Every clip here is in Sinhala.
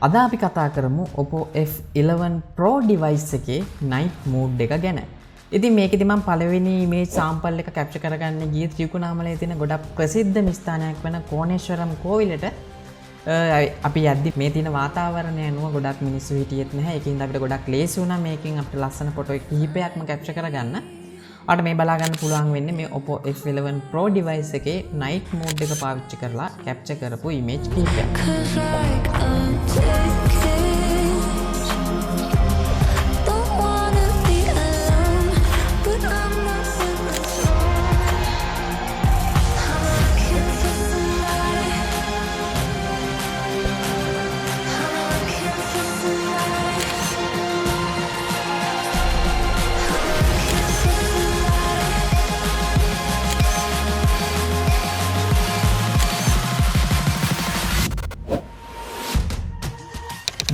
අද අපි කතා කරමු OPPO F11 Pro device එකේ night mode එක ගැන. ඉතින් මේකෙදි මම පළවෙනි image sample එක capture කරගන්න ගියේ ත්‍රිකුණාමලයේ තියෙන ගොඩක් ප්‍රසිද්ධ ස්ථානයක් වෙන කෝණේශ්වරම් කෝවිලට. අපි යද්දි මේ තියෙන වාතාවරණය අනුව ගොඩක් මිනිස්සු හිටියෙත් නැහැ. ඒකින්ද අපිට ගොඩක් ලේසි වුණා මේකෙන් අපිට ලස්සන ෆොටෝ කිහිපයක්ම capture කරගන්න. ඔයාලට මේ බලා ගන්න පුළුවන් වෙන්නේ මේ OPPO F11 Pro device එකේ night mode එක පාවිච්චි කරලා capture කරපු image කිහිපයක්.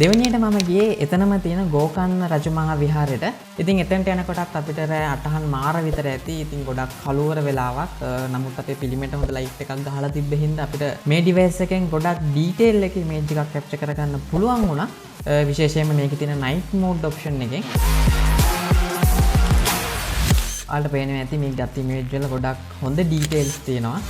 දෙවනියට මම ගියේ එතනම තියෙන ගෝකන්න රජමහා විහාරයට. ඉතින් එතනට යනකොටත් අපිට රෑ 8:00 මාර විතර ඇති. ඉතින් ගොඩක් කලවර වෙලාවක්. නමුත් අපේ පිළිමයට හොඳ ලයිට් එකක් ගහලා තිබ්බ හින්දා අපිට මේ ඩිවයිස් එකෙන් ගොඩක් ඩීටේල් එකේ ඉමේජ් එකක් කැප්චර් කරගන්න පුළුවන් වුණා. විශේෂයෙන්ම මේකේ තියෙන night mode option එකෙන්. ඔයාලට පේනවා ඇති මේ ගත්ත ඉමේජ් වල ගොඩක් හොඳ ඩීටේල්ස් තියෙනවා.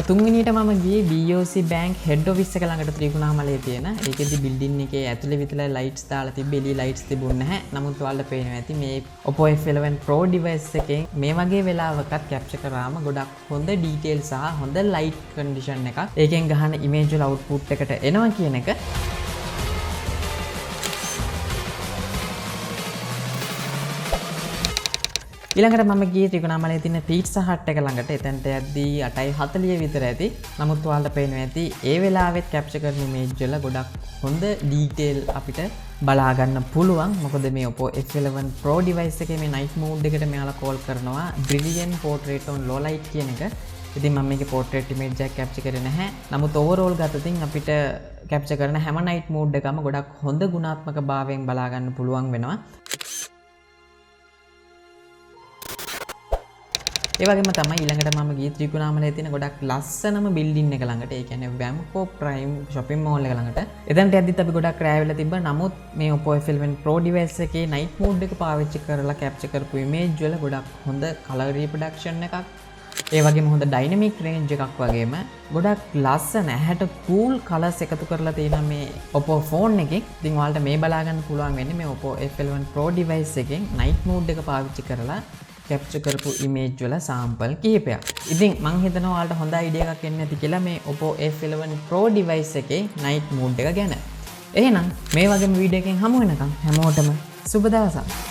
තුන්වෙනියට මම ගියේ BOC bank head office එක ළඟට ත්‍රිකුණාමලයේ තියෙන. ඒකෙදි building එකේ ඇතුලේ විතරයි lights දාලා තිබ්බේ. එළියේ lights තිබුණේ නැහැ. නමුත් ඔයාලට පේනවා ඇති මේ OPPO F11 Pro device එකෙන් මේ වගේ වෙලාවකත් capture කරාම ගොඩක් හොඳ detail සහ හොඳ light condition එකක් ඒකෙන් ගහන image වල output එකට එනවා කියන එක. ඊළඟට මම ගියේ ත්‍රිකුණාමලයේ තියෙන පීට්සා හට් එක ළඟට. එතනට යද්දී 8:40 විතර ඇති. නමුත් ඔයාලට පේනවා ඇති ඒ වෙලාවෙත් කැප්චර් කරන ඉමේජ් වල ගොඩක් හොඳ ඩීටේල් අපිට බලා ගන්න පුළුවන්. මොකද මේ OPPO F11 Pro device එකේ මේ night mode එකට මෙයාලා කෝල් කරනවා brilliant portrait on low light කියන එක. ඉතින් මම මේකේ portrait image එකක් කැප්චර් කරේ නැහැ. නමුත් overall ගත්තොතින් අපිට කැප්චර් කරන හැම night mode එකම ගොඩක් හොඳ ගුණාත්මක භාවයෙන් බලා ගන්න පුළුවන් වෙනවා. ඒ වගේම තමයි ඊළඟට මම ගියේ ත්‍රිකුණාමලයේ තියෙන ගොඩක් ලස්සනම බිල්ඩින් එක ළඟට. ඒ කියන්නේ WAMCO Prime shopping mall එක ළඟට. එතනට යද්දිත් අපි ගොඩක් රෑ වෙලා තිබ්බා. නමුත් මේ OPPO F11 Pro device එකේ night mode එක පාවිච්චි කරලා capture කරපු image වල ගොඩක් හොඳ color reproduction එකක්. ඒ වගේම හොඳ dynamic range එකක් වගේම ගොඩක් ලස්සන ඇහැට cool colors එකතු කරලා තියෙන මේ OPPO phone එකෙන්. ඉතින් ඔයාලට මේ බලා ගන්න පුළුවන් වෙන්නේ මේ OPPO F11 Pro device එකෙන් night mode එක පාවිච්චි කරලා capture කරපු image වල sample කිහිපයක්. ඉතින් මං හිතනවා ඔයාලට හොඳ idea එකක් එන්න ඇති කියලා මේ OPPO F11 Pro device එකේ night mode එක ගැන. එහෙනම් මේ වගේම වීඩියෝ එකකින් හමු වෙනකම් හැමෝටම සුබ දවසක්.